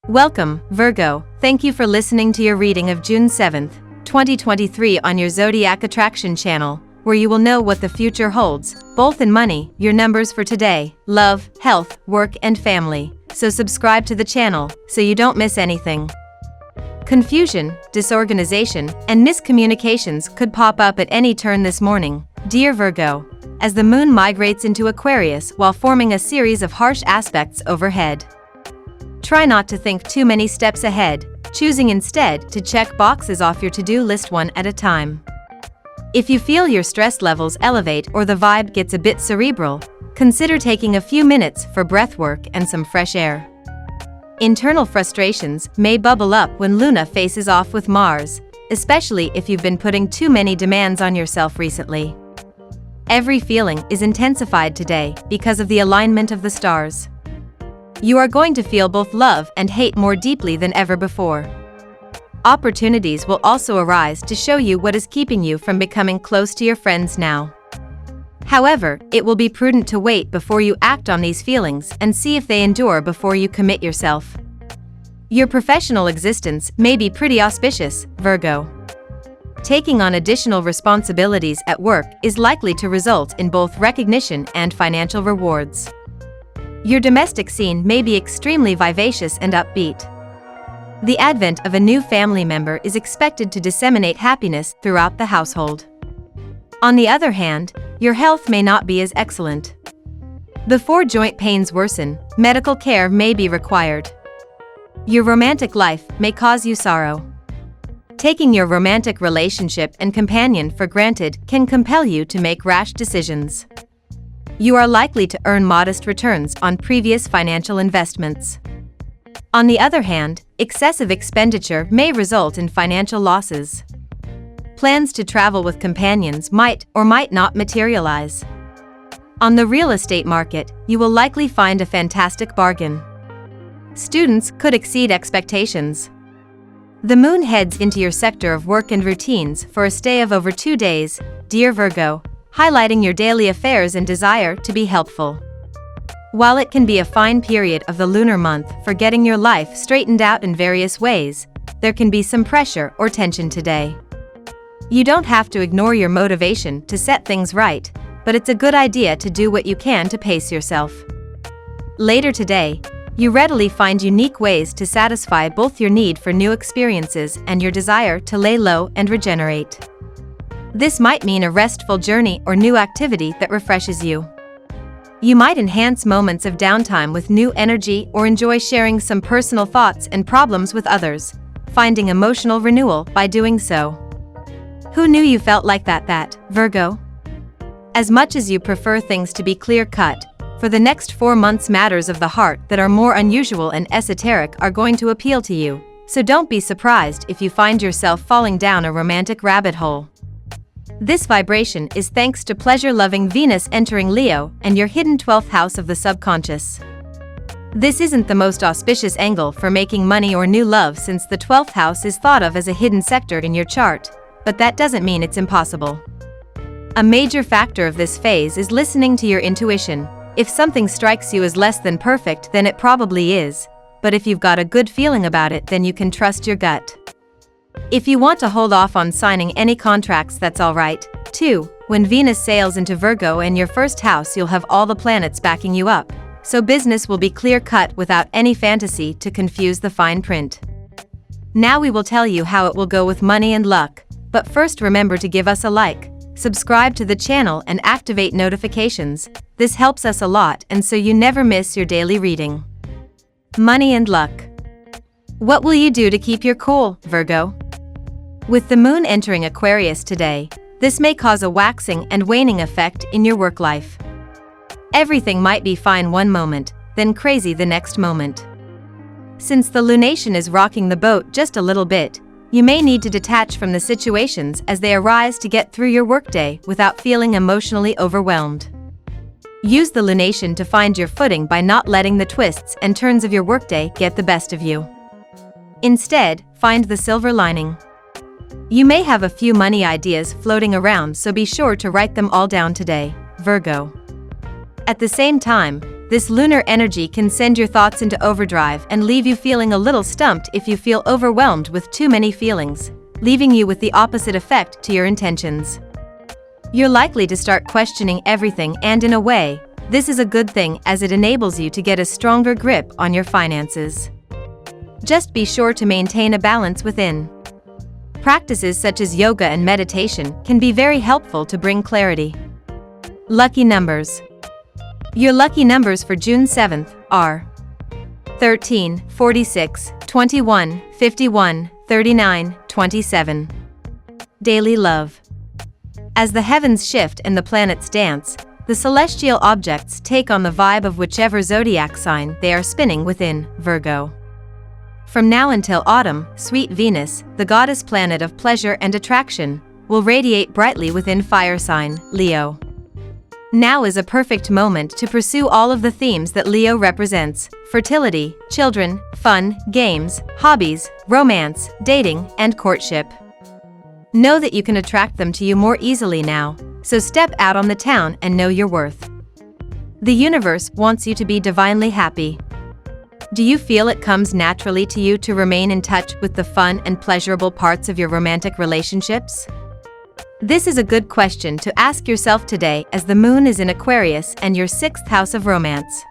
Welcome, Virgo. Thank you for listening to your reading of June 7th, 2023 on your Zodiac Attraction channel, where you will know what the future holds, both in money, your numbers for today, love, health, work and family. So subscribe to the channel, so you don't miss anything. Confusion, disorganization, and miscommunications could pop up at any turn this morning, dear Virgo, as the moon migrates into Aquarius while forming a series of harsh aspects overhead. Try not to think too many steps ahead, choosing instead to check boxes off your to-do list one at a time. If you feel your stress levels elevate or the vibe gets a bit cerebral, consider taking a few minutes for breath work and some fresh air. Internal frustrations may bubble up when Luna faces off with Mars, especially if you've been putting too many demands on yourself recently. Every feeling is intensified today because of the alignment of the stars. You are going to feel both love and hate more deeply than ever before. Opportunities will also arise to show you what is keeping you from becoming close to your friends now. However, it will be prudent to wait before you act on these feelings and see if they endure before you commit yourself. Your professional existence may be pretty auspicious, Virgo. Taking on additional responsibilities at work is likely to result in both recognition and financial rewards. Your domestic scene may be extremely vivacious and upbeat. The advent of a new family member is expected to disseminate happiness throughout the household. On the other hand, your health may not be as excellent. Before joint pains worsen, medical care may be required. Your romantic life may cause you sorrow. Taking your romantic relationship and companion for granted can compel you to make rash decisions. You are likely to earn modest returns on previous financial investments. On the other hand, excessive expenditure may result in financial losses. Plans to travel with companions might or might not materialize. On the real estate market, you will likely find a fantastic bargain. Students could exceed expectations. The moon heads into your sector of work and routines for a stay of over 2 days, dear Virgo, highlighting your daily affairs and desire to be helpful. While it can be a fine period of the lunar month for getting your life straightened out in various ways, there can be some pressure or tension today. You don't have to ignore your motivation to set things right, but it's a good idea to do what you can to pace yourself. Later today, you readily find unique ways to satisfy both your need for new experiences and your desire to lay low and regenerate. This might mean a restful journey or new activity that refreshes you. You might enhance moments of downtime with new energy or enjoy sharing some personal thoughts and problems with others, finding emotional renewal by doing so. Who knew you felt like that, Virgo? As much as you prefer things to be clear-cut, for the next 4 months matters of the heart that are more unusual and esoteric are going to appeal to you, so don't be surprised if you find yourself falling down a romantic rabbit hole. This vibration is thanks to pleasure-loving Venus entering Leo and your hidden 12th house of the subconscious. This isn't the most auspicious angle for making money or new love since the 12th house is thought of as a hidden sector in your chart, but that doesn't mean it's impossible. A major factor of this phase is listening to your intuition. If something strikes you as less than perfect, then it probably is, but if you've got a good feeling about it, then you can trust your gut. If you want to hold off on signing any contracts, that's alright, too. When Venus sails into Virgo and your first house, you'll have all the planets backing you up, so business will be clear-cut without any fantasy to confuse the fine print. Now we will tell you how it will go with money and luck, but first remember to give us a like, subscribe to the channel and activate notifications. This helps us a lot and so you never miss your daily reading. Money and luck. What will you do to keep your cool, Virgo? With the moon entering Aquarius today, this may cause a waxing and waning effect in your work life. Everything might be fine one moment, then crazy the next moment. Since the lunation is rocking the boat just a little bit, you may need to detach from the situations as they arise to get through your workday without feeling emotionally overwhelmed. Use the lunation to find your footing by not letting the twists and turns of your workday get the best of you. Instead, find the silver lining. You may have a few money ideas floating around, so be sure to write them all down today, Virgo. At the same time, This lunar energy can send your thoughts into overdrive and leave you feeling a little stumped if you feel overwhelmed with too many feelings, leaving you with the opposite effect to your intentions. You're likely to start questioning everything, and in a way, this is a good thing as it enables you to get a stronger grip on your finances. Just be sure to maintain a balance within. Practices such as yoga and meditation can be very helpful to bring clarity. Lucky numbers. Your lucky numbers for June 7th are 13, 46, 21, 51, 39, 27. Daily love. As the heavens shift and the planets dance, the celestial objects take on the vibe of whichever zodiac sign they are spinning within, Virgo. From now until autumn, sweet Venus, the goddess planet of pleasure and attraction, will radiate brightly within fire sign, Leo. Now is a perfect moment to pursue all of the themes that Leo represents: fertility, children, fun, games, hobbies, romance, dating, and courtship. Know that you can attract them to you more easily now, so step out on the town and know your worth. The universe wants you to be divinely happy. Do you feel it comes naturally to you to remain in touch with the fun and pleasurable parts of your romantic relationships? This is a good question to ask yourself today, as the moon is in Aquarius and your 6th house of romance.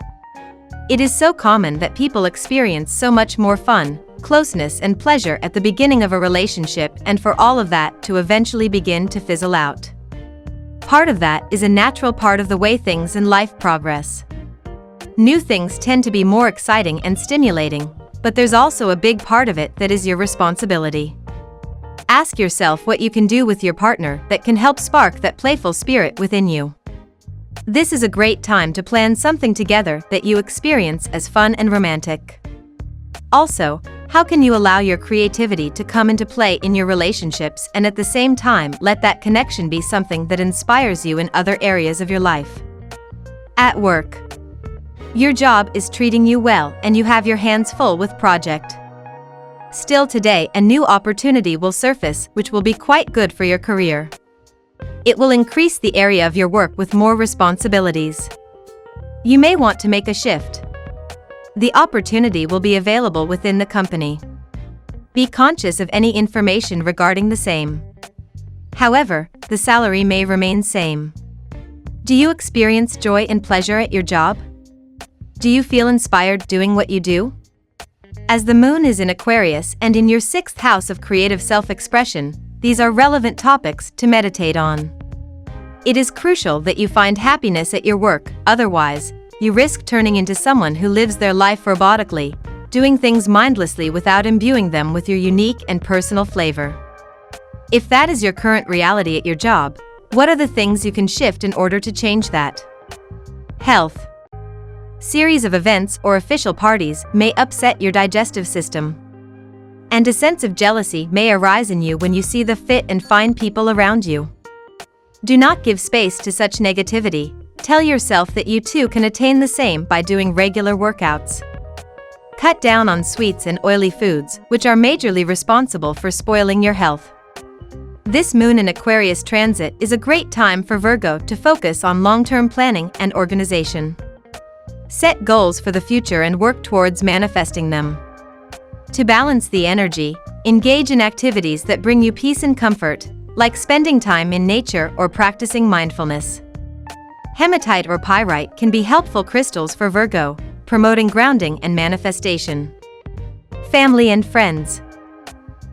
It is so common that people experience so much more fun, closeness, and pleasure at the beginning of a relationship, and for all of that to eventually begin to fizzle out. Part of that is a natural part of the way things in life progress. New things tend to be more exciting and stimulating, but there's also a big part of it that is your responsibility. Ask yourself what you can do with your partner that can help spark that playful spirit within you. This is a great time to plan something together that you experience as fun and romantic. Also, how can you allow your creativity to come into play in your relationships and at the same time let that connection be something that inspires you in other areas of your life? At work. Your job is treating you well and you have your hands full with project. Still today, a new opportunity will surface which will be quite good for your career. It will increase the area of your work with more responsibilities. You may want to make a shift. The opportunity will be available within the company. Be conscious of any information regarding the same. However, the salary may remain same. Do you experience joy and pleasure at your job? Do you feel inspired doing what you do? As the moon is in Aquarius and in your 6th house of creative self-expression, these are relevant topics to meditate on. It is crucial that you find happiness at your work, otherwise, you risk turning into someone who lives their life robotically, doing things mindlessly without imbuing them with your unique and personal flavor. If that is your current reality at your job, what are the things you can shift in order to change that? Health. Series of events or official parties may upset your digestive system. And a sense of jealousy may arise in you when you see the fit and fine people around you. Do not give space to such negativity. Tell yourself that you too can attain the same by doing regular workouts. Cut down on sweets and oily foods, which are majorly responsible for spoiling your health. This moon in Aquarius transit is a great time for Virgo to focus on long-term planning and organization. Set goals for the future and work towards manifesting them. To balance the energy, engage in activities that bring you peace and comfort, like spending time in nature or practicing mindfulness. Hematite or pyrite can be helpful crystals for Virgo, promoting grounding and manifestation. Family and friends.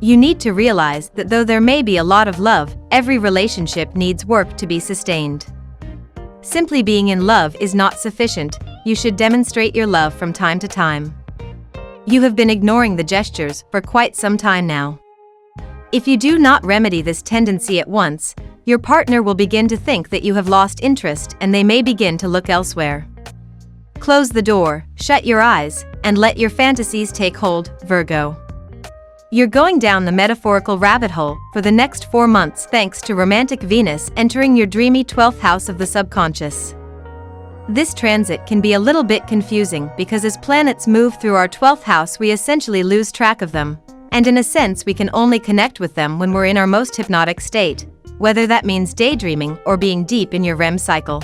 You need to realize that though there may be a lot of love, every relationship needs work to be sustained. Simply being in love is not sufficient. You should demonstrate your love from time to time. You have been ignoring the gestures for quite some time now. If you do not remedy this tendency at once, your partner will begin to think that you have lost interest and they may begin to look elsewhere. Close the door, shut your eyes, and let your fantasies take hold, Virgo. You're going down the metaphorical rabbit hole for the next 4 months thanks to romantic Venus entering your dreamy 12th house of the subconscious. This transit can be a little bit confusing because as planets move through our 12th house we essentially lose track of them, and in a sense we can only connect with them when we're in our most hypnotic state, whether that means daydreaming or being deep in your REM cycle.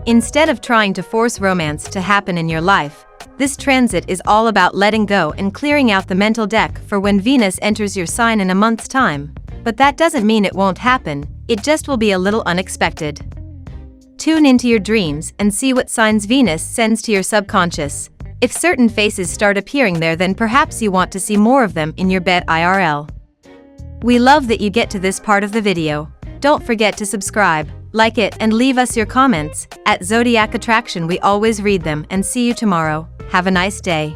Instead of trying to force romance to happen in your life, this transit is all about letting go and clearing out the mental deck for when Venus enters your sign in a month's time. But that doesn't mean it won't happen, it just will be a little unexpected. Tune into your dreams and see what signs Venus sends to your subconscious. If certain faces start appearing there, then perhaps you want to see more of them in your bed IRL. We love that you get to this part of the video. Don't forget to subscribe, like it, and leave us your comments. At Zodiac Attraction we always read them, and see you tomorrow. Have a nice day.